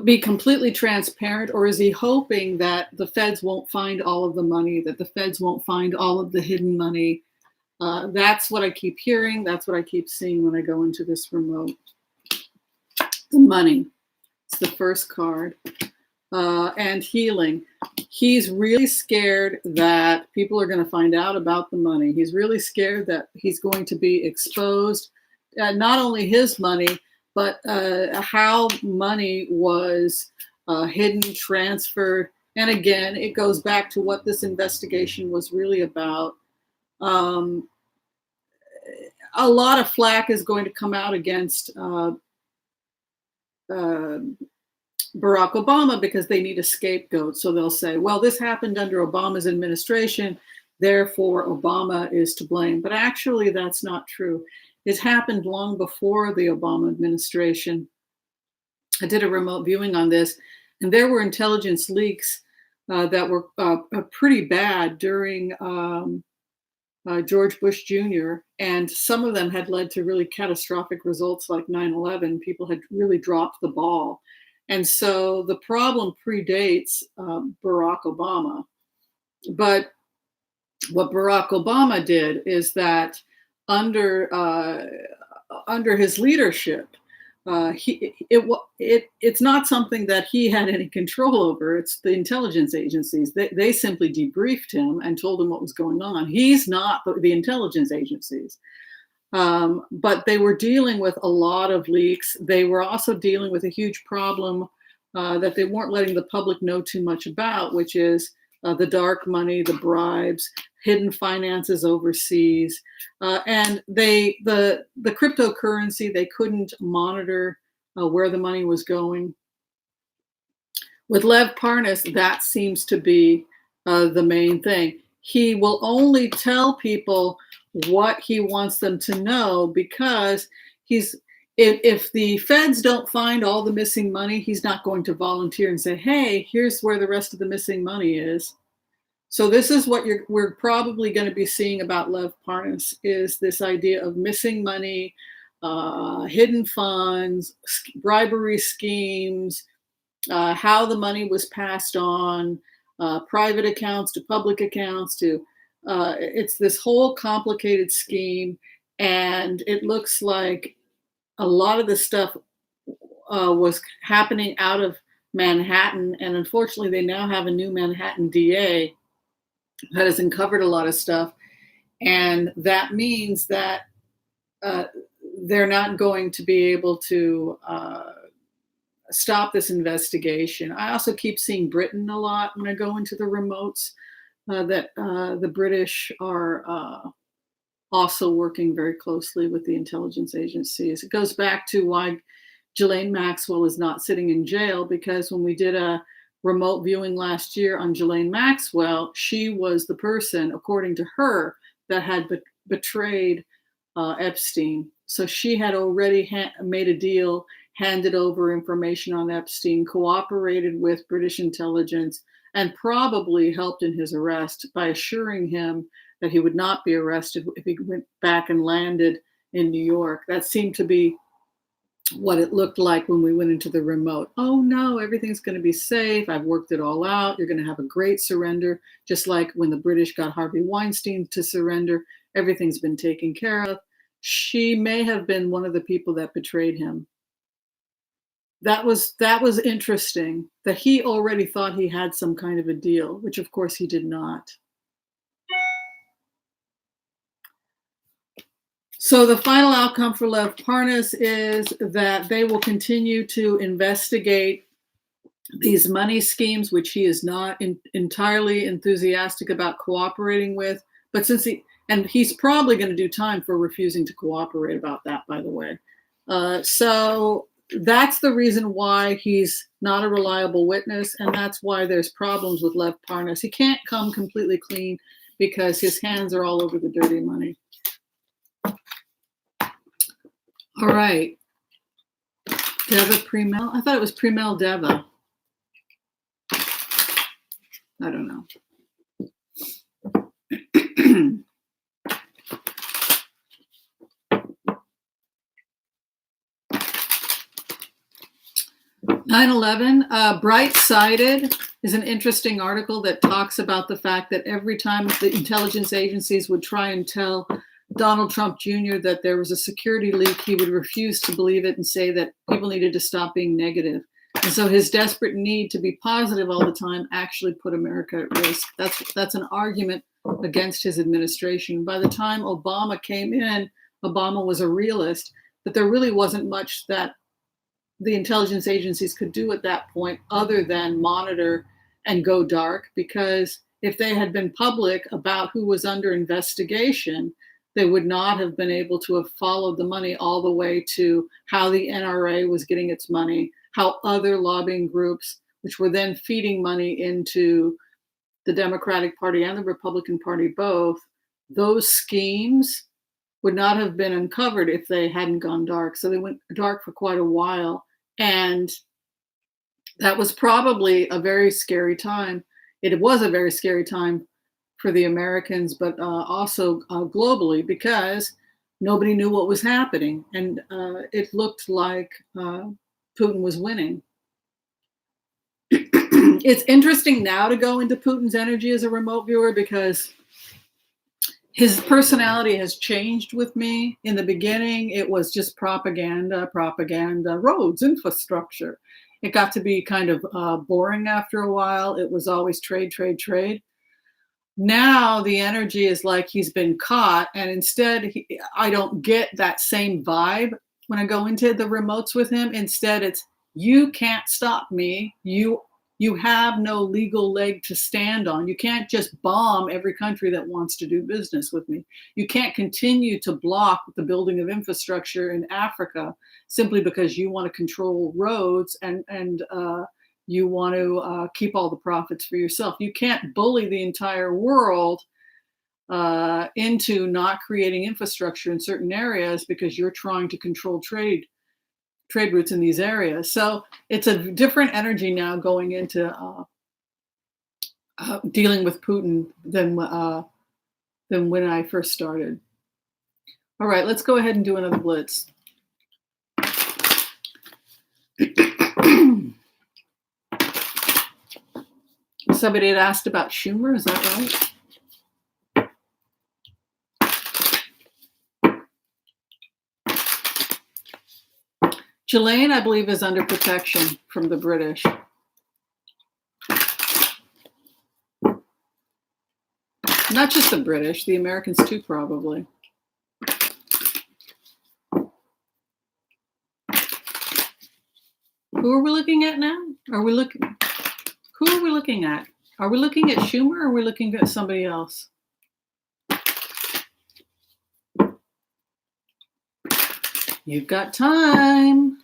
be completely transparent, or is he hoping that the feds won't find all of the money, that the feds won't find all of the hidden money? That's what I keep hearing. That's what I keep seeing when I go into this remote. The money. It's the first card. And healing. He's really scared that people are going to find out about the money. He's really scared that he's going to be exposed. Not only his money, but how money was hidden, transferred. And again, it goes back to what this investigation was really about. A lot of flack is going to come out against Barack Obama because they need a scapegoat. So they'll say, well, this happened under Obama's administration, therefore Obama is to blame. But actually, that's not true. It happened long before the Obama administration. I did a remote viewing on this, and there were intelligence leaks that were pretty bad during George Bush Jr., and some of them had led to really catastrophic results like 9/11. People had really dropped the ball. And so the problem predates Barack Obama. But what Barack Obama did is that under his leadership, it's not something that he had any control over. It's the intelligence agencies. They simply debriefed him and told him what was going on. He's not the intelligence agencies. But they were dealing with a lot of leaks. They were also dealing with a huge problem that they weren't letting the public know too much about, which is the dark money, the bribes, hidden finances overseas, and the cryptocurrency. They couldn't monitor where the money was going. With Lev Parnas, that seems to be the main thing. He will only tell people what he wants them to know because if the feds don't find all the missing money, he's not going to volunteer and say, hey, here's where the rest of the missing money is. So this is what we're probably going to be seeing about Lev Parnas, is this idea of missing money, hidden funds, bribery schemes, how the money was passed on, private accounts to public accounts to it's this whole complicated scheme, and it looks like a lot of the stuff was happening out of Manhattan, and unfortunately they now have a new Manhattan DA that has uncovered a lot of stuff, and that means that they're not going to be able to stop this investigation. I also keep seeing Britain a lot when I go into the remotes, that the British are also working very closely with the intelligence agencies. It goes back to why Ghislaine Maxwell is not sitting in jail, because when we did a remote viewing last year on Ghislaine Maxwell, she was the person, according to her, that had betrayed Epstein. So she had already made a deal, handed over information on Epstein, cooperated with British intelligence, and probably helped in his arrest by assuring him that he would not be arrested if he went back and landed in New York. That seemed to be what it looked like when we went into the remote. Oh no, everything's going to be safe. I've worked it all out. You're going to have a great surrender. Just like when the British got Harvey Weinstein to surrender, everything's been taken care of. She may have been one of the people that betrayed him. That was interesting, that he already thought he had some kind of a deal, which of course he did not. So the final outcome for Lev Parnas is that they will continue to investigate these money schemes, which he is not entirely enthusiastic about cooperating with. But he's probably going to do time for refusing to cooperate about that, by the way. So that's the reason why he's not a reliable witness, and that's why there's problems with Lev Parnas. He can't come completely clean because his hands are all over the dirty money. All right. Deva Premel? I thought it was Premel Deva. I don't know. "9/11, Bright-Sided" is an interesting article that talks about the fact that every time the intelligence agencies would try and tell Donald Trump Jr. that there was a security leak, he would refuse to believe it and say that people needed to stop being negative. And so his desperate need to be positive all the time actually put America at risk. That's an argument against his administration. By the time Obama came in, Obama was a realist, but there really wasn't much that the intelligence agencies could do at that point other than monitor and go dark, because if they had been public about who was under investigation, they would not have been able to have followed the money all the way to how the NRA was getting its money, how other lobbying groups, which were then feeding money into the Democratic Party and the Republican Party both, those schemes would not have been uncovered if they hadn't gone dark. So they went dark for quite a while. And that was probably a very scary time. It was a very scary time for the Americans, but also globally, because nobody knew what was happening. And it looked like Putin was winning. It's interesting now to go into Putin's energy as a remote viewer, because his personality has changed with me. In the beginning, it was just propaganda, roads, infrastructure. It got to be kind of boring after a while. It was always trade, trade, trade. Now the energy is like he's been caught, and instead I don't get that same vibe when I go into the remotes with him. Instead, it's, you can't stop me. You have no legal leg to stand on. You can't just bomb every country that wants to do business with me. You can't continue to block the building of infrastructure in Africa simply because you want to control roads and you want to keep all the profits for yourself. You can't bully the entire world into not creating infrastructure in certain areas because you're trying to control trade routes in these areas. So it's a different energy now going into dealing with Putin than when I first started. All right, let's go ahead and do another blitz. Somebody had asked about Schumer, is that right? Ghislaine, I believe, is under protection from the British. Not just the British, the Americans too, probably. Who are we looking at now? Who are we looking at? Are we looking at Schumer, or are we looking at somebody else? You've got time.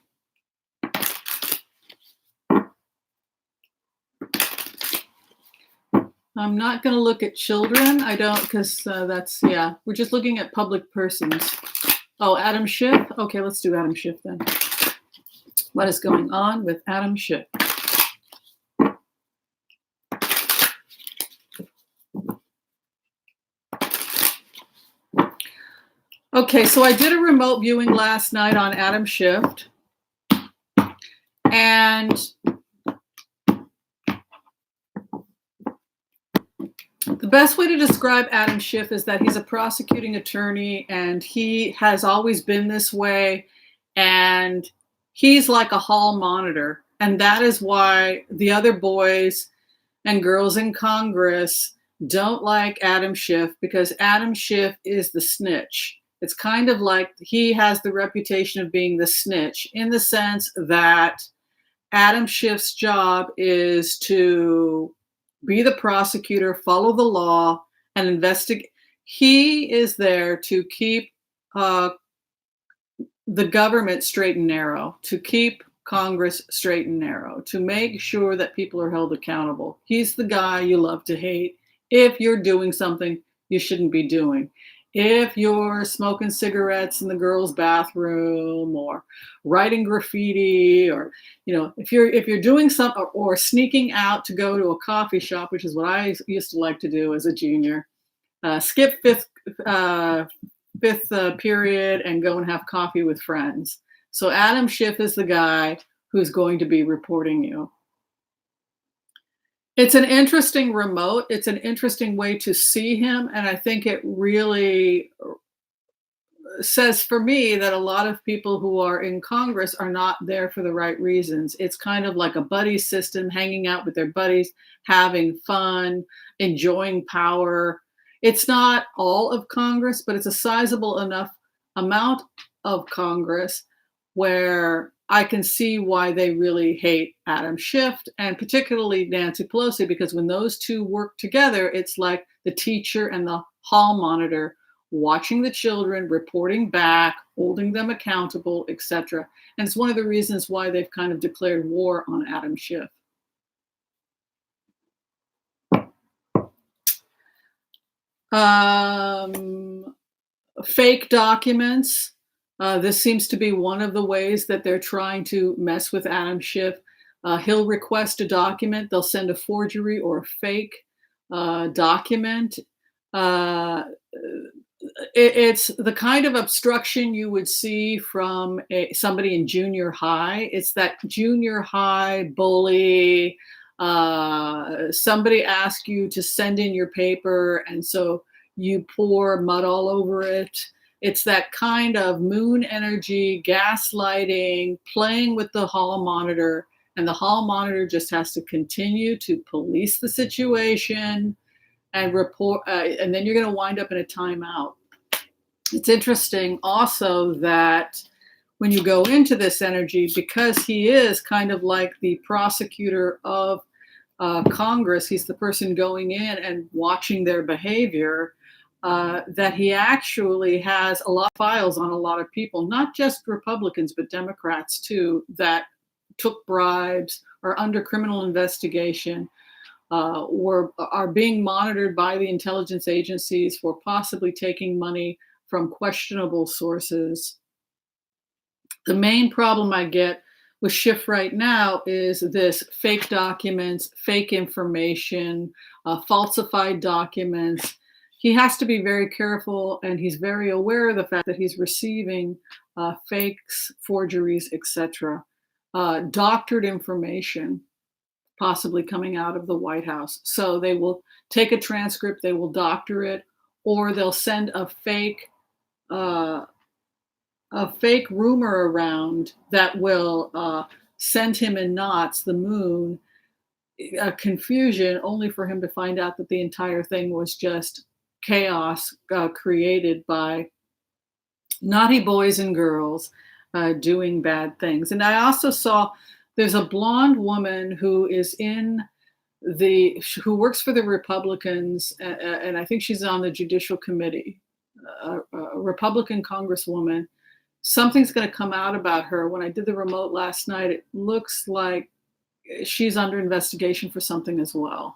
I'm not going to look at children. I don't, because that's, yeah, we're just looking at public persons. Oh, Adam Schiff? Okay, let's do Adam Schiff then. What is going on with Adam Schiff? Okay, so I did a remote viewing last night on Adam Schiff. And the best way to describe Adam Schiff is that he's a prosecuting attorney, and he has always been this way. And he's like a hall monitor. And that is why the other boys and girls in Congress don't like Adam Schiff, because Adam Schiff is the snitch. It's kind of like he has the reputation of being the snitch, in the sense that Adam Schiff's job is to be the prosecutor, follow the law, and investigate. He is there to keep the government straight and narrow, to keep Congress straight and narrow, to make sure that people are held accountable. He's the guy you love to hate if you're doing something you shouldn't be doing. If you're smoking cigarettes in the girls' bathroom, or writing graffiti, or if you're doing something, or sneaking out to go to a coffee shop, which is what I used to like to do as a junior, skip fifth period and go and have coffee with friends. So Adam Schiff is the guy who's going to be reporting you. It's an interesting remote. It's an interesting way to see him. And I think it really says for me that a lot of people who are in Congress are not there for the right reasons. It's kind of like a buddy system, hanging out with their buddies, having fun, enjoying power. It's not all of Congress, but it's a sizable enough amount of Congress where I can see why they really hate Adam Schiff, and particularly Nancy Pelosi, because when those two work together, it's like the teacher and the hall monitor watching the children, reporting back, holding them accountable, etc. And it's one of the reasons why they've kind of declared war on Adam Schiff. Fake documents. This seems to be one of the ways that they're trying to mess with Adam Schiff. He'll request a document, they'll send a forgery or a fake document. It's the kind of obstruction you would see from somebody in junior high. It's that junior high bully. Somebody asks you to send in your paper, and so you pour mud all over it. It's that kind of moon energy, gaslighting, playing with the hall monitor, and the hall monitor just has to continue to police the situation and report, and then you're going to wind up in a timeout. It's interesting also that when you go into this energy, because he is kind of like the prosecutor of Congress, he's the person going in and watching their behavior, that he actually has a lot of files on a lot of people, not just Republicans, but Democrats too, that took bribes, are under criminal investigation, or are being monitored by the intelligence agencies for possibly taking money from questionable sources. The main problem I get with Schiff right now is this fake documents, fake information, falsified documents. He has to be very careful, and he's very aware of the fact that he's receiving fakes, forgeries, etc. Doctored information possibly coming out of the White House. So they will take a transcript, they will doctor it, or they'll send a fake rumor around that will send him in knots, the moon, confusion, only for him to find out that the entire thing was just chaos created by naughty boys and girls doing bad things. And I also saw there's a blonde woman who works for the Republicans, and I think she's on the Judicial Committee, a Republican Congresswoman. Something's going to come out about her. When I did the remote last night, it looks like she's under investigation for something as well.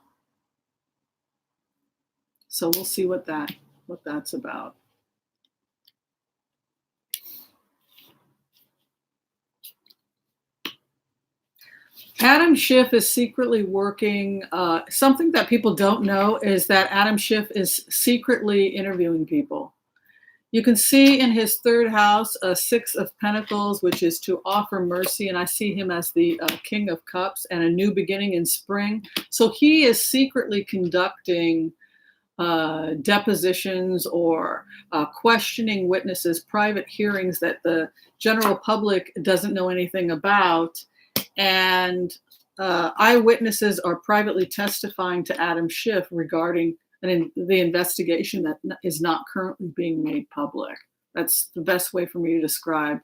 So we'll see what that's about. Adam Schiff is secretly working. Something that people don't know is that Adam Schiff is secretly interviewing people. You can see in his third house a Six of Pentacles, which is to offer mercy. And I see him as the King of Cups and a new beginning in spring. So he is secretly conducting depositions or questioning witnesses, private hearings that the general public doesn't know anything about. And eyewitnesses are privately testifying to Adam Schiff regarding the investigation that is not currently being made public. That's the best way for me to describe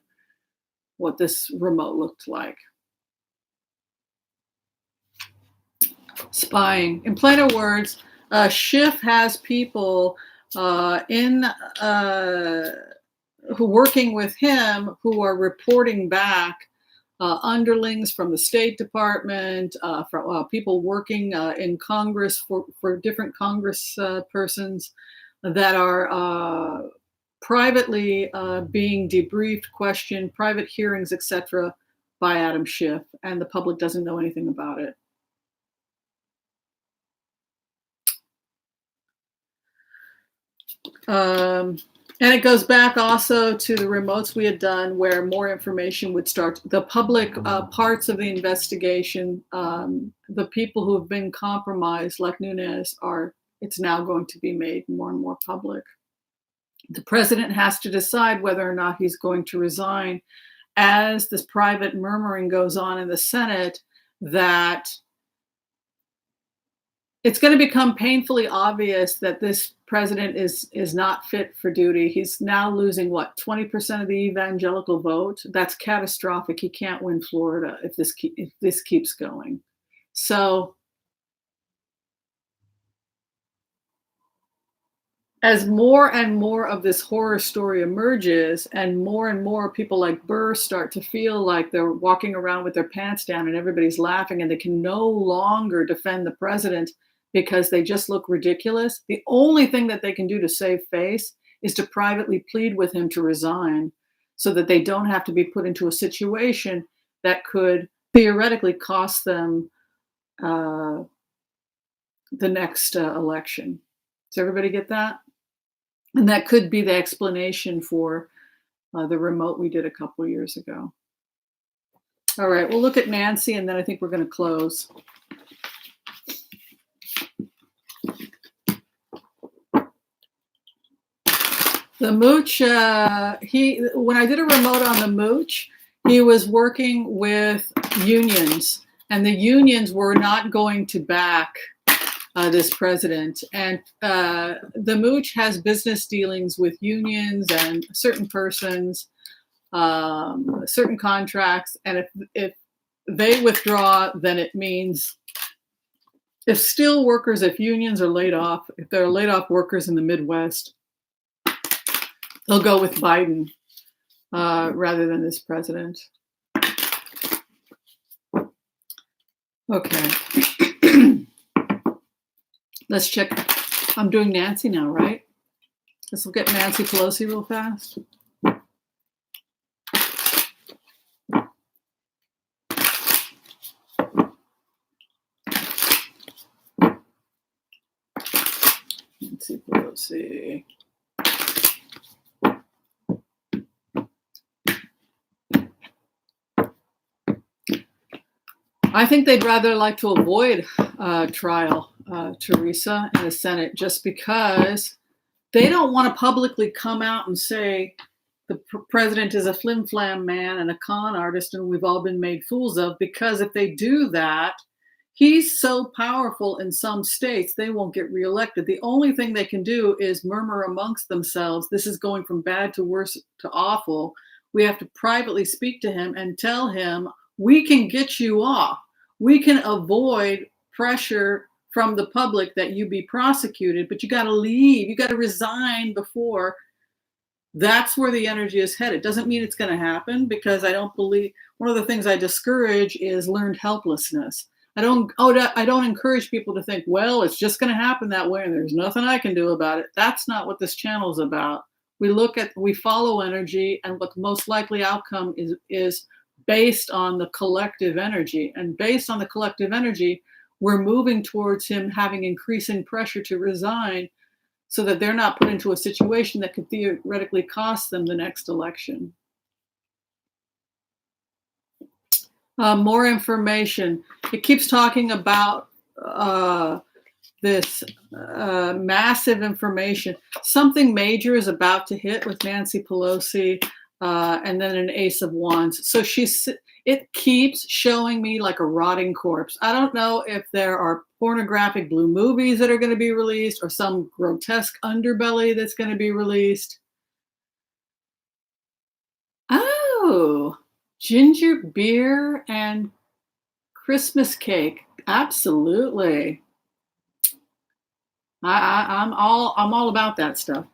what this remote looked like. Spying. In plainer words, Schiff has people who working with him who are reporting back underlings from the State Department, from people working in Congress for different Congress persons that are privately being debriefed, questioned, private hearings, etc. by Adam Schiff, and the public doesn't know anything about it. And it goes back also to the remotes we had done where more information would start. The public parts of the investigation, the people who have been compromised, like Nunes, it's now going to be made more and more public. The president has to decide whether or not he's going to resign. As this private murmuring goes on in the Senate, that it's going to become painfully obvious that this president is not fit for duty. He's now losing 20% of the evangelical vote. That's catastrophic. He can't win Florida if this keeps going. So as more and more of this horror story emerges and more people like Burr start to feel like they're walking around with their pants down and everybody's laughing and they can no longer defend the president because they just look ridiculous, the only thing that they can do to save face is to privately plead with him to resign so that they don't have to be put into a situation that could theoretically cost them the next election. Does everybody get that? And that could be the explanation for the remote we did a couple of years ago. All right, we'll look at Nancy, and then I think we're going to close. The mooch, when I did a remote on the mooch, he was working with unions, and the unions were not going to back this president. And the mooch has business dealings with unions and certain persons, certain contracts. And if they withdraw, then it means if steel workers, if unions are laid off, if there are laid off workers in the Midwest, they'll go with Biden rather than this president. Okay. Let's check. I'm doing Nancy now, right? Let's look at Nancy Pelosi real fast. Nancy Pelosi. I think they'd rather like to avoid trial, Teresa, in the Senate, just because they don't want to publicly come out and say the president is a flim-flam man and a con artist and we've all been made fools of, because if they do that, he's so powerful in some states, they won't get reelected. The only thing they can do is murmur amongst themselves, this is going from bad to worse to awful. We have to privately speak to him and tell him, we can get you off. We can avoid pressure from the public that you be prosecuted, but you got to leave. You got to resign before. That's where the energy is headed. Doesn't mean it's going to happen, because I don't believe, one of the things I discourage is learned helplessness. I don't encourage people to think, well, it's just going to happen that way and there's nothing I can do about it. That's not what this channel is about. We follow energy, and what the most likely outcome is based on the collective energy. And based on the collective energy, we're moving towards him having increasing pressure to resign so that they're not put into a situation that could theoretically cost them the next election. More information. It keeps talking about this massive information. Something major is about to hit with Nancy Pelosi. And then an Ace of Wands. So it keeps showing me like a rotting corpse. I don't know if there are pornographic blue movies that are going to be released or some grotesque underbelly that's going to be released. Oh, ginger beer and Christmas cake. Absolutely. I'm all about that stuff.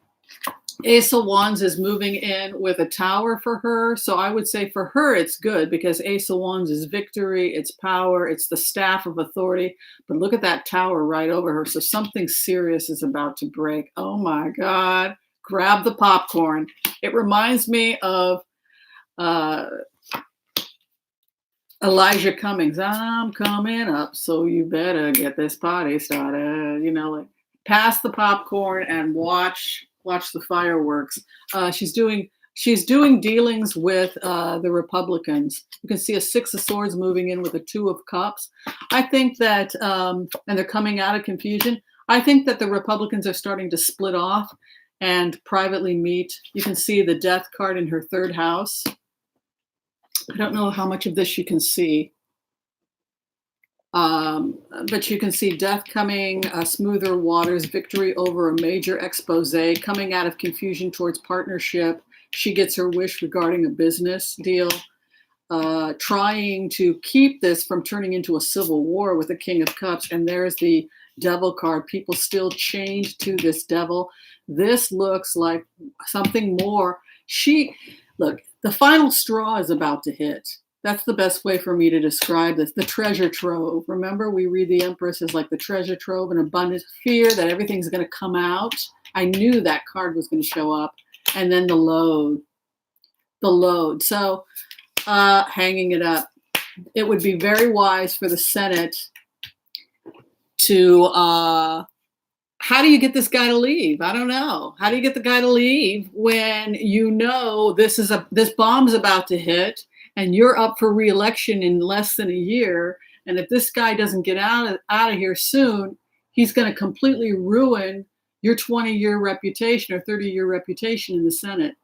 Ace of Wands is moving in with a tower for her. So I would say for her, it's good, because Ace of Wands is victory, it's power, it's the staff of authority. But look at that tower right over her. So something serious is about to break. Oh my God. Grab the popcorn. It reminds me of Elijah Cummings. I'm coming up, so you better get this party started. Like, pass the popcorn and watch the fireworks. She's doing dealings with the Republicans. You can see a Six of Swords moving in with a Two of Cups. I think that, and they're coming out of confusion. I think that the Republicans are starting to split off and privately meet. You can see the Death card in her third house. I don't know how much of this you can see. But you can see death coming, smoother waters, victory over a major expose, coming out of confusion towards partnership. She gets her wish regarding a business deal. trying to keep this from turning into a civil war with the King of Cups. And there's the devil card. People still change to this devil. This looks like something more. Look, the final straw is about to hit. That's the best way for me to describe this. The treasure trove. Remember, we read the Empress as like the treasure trove, an abundance, fear that everything's going to come out. I knew that card was going to show up. And then the load. So hanging it up. It would be very wise for the Senate to, how do you get this guy to leave? I don't know. How do you get the guy to leave when you know this bomb's about to hit and you're up for re-election in less than a year? And if this guy doesn't get out of here soon, he's going to completely ruin your 20-year reputation or 30-year reputation in the Senate.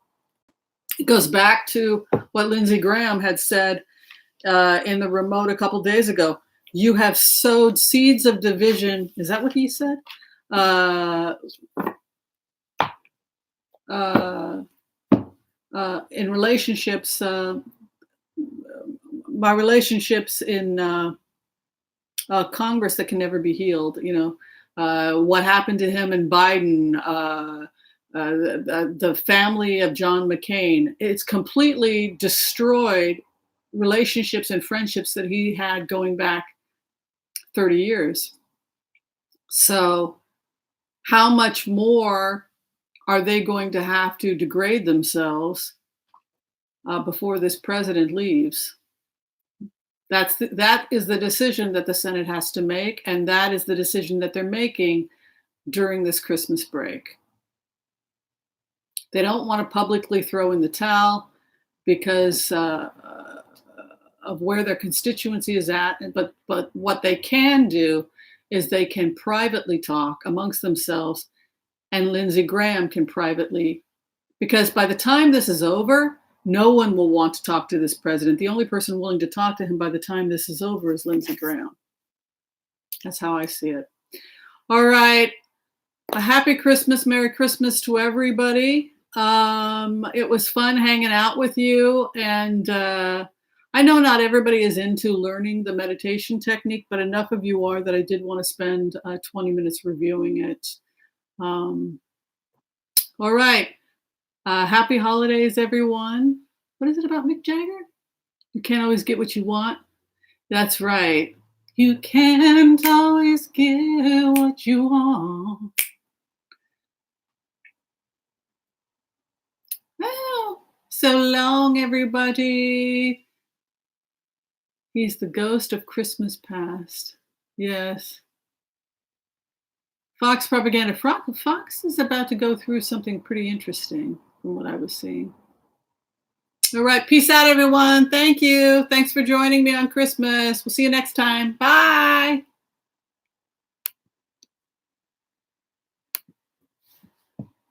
It goes back to what Lindsey Graham had said in the remote a couple days ago. You have sowed seeds of division. Is that what he said? In relationships, my relationships in Congress that can never be healed. What happened to him and Biden, the family of John McCain. It's completely destroyed relationships and friendships that he had going back 30 years. So how much more are they going to have to degrade themselves before this president leaves? That is the decision that the Senate has to make, and that is the decision that they're making during this Christmas break. They don't want to publicly throw in the towel because of where their constituency is at, but what they can do is they can privately talk amongst themselves, and Lindsey Graham can privately, because by the time this is over, no one will want to talk to this president. The only person willing to talk to him by the time this is over is Lindsey Graham. That's how I see it. All right. A happy Christmas, Merry Christmas to everybody. It was fun hanging out with you, and I know not everybody is into learning the meditation technique, but enough of you are that I did want to spend 20 minutes reviewing it. All right. Happy holidays, everyone. What is it about Mick Jagger? You can't always get what you want. That's right. You can't always get what you want. Well, so long, everybody. He's the ghost of Christmas past. Yes. Fox propaganda. Fox is about to go through something pretty interesting from what I was seeing. All right. Peace out, everyone. Thank you. Thanks for joining me on Christmas. We'll see you next time. Bye.